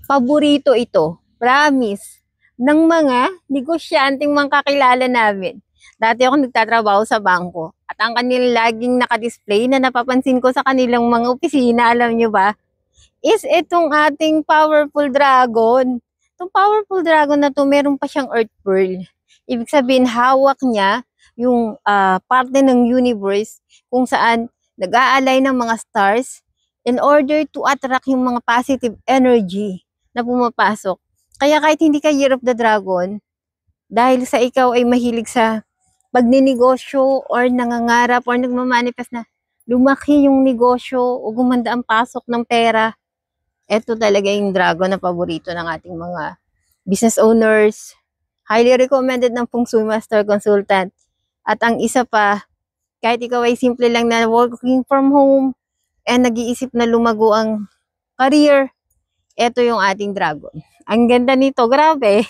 Paborito ito, promise, ng mga negosyanteng mga kakilala namin. Dati ako nagtatrabaho sa bangko at ang kanilang laging nakadisplay na napapansin ko sa kanilang mga opisina, alam nyo ba, is itong ating powerful dragon. Itong powerful dragon na to, meron pa siyang earth pearl. Ibig sabihin, hawak niya yung parte ng universe kung saan nag-aalay ng mga stars in order to attract yung mga positive energy na pumapasok. Kaya kahit hindi ka Year of the Dragon, dahil sa ikaw ay mahilig sa pagninegosyo or nangangarap or nagmamanifest na lumaki yung negosyo o gumanda ang pasok ng pera, eto talaga yung dragon na paborito ng ating mga business owners. Highly recommended ng Feng Shui Master Consultant. At ang isa pa, kahit ikaw ay simple lang na working from home and nag-iisip na lumago ang career, eto yung ating dragon. Ang ganda nito, grabe.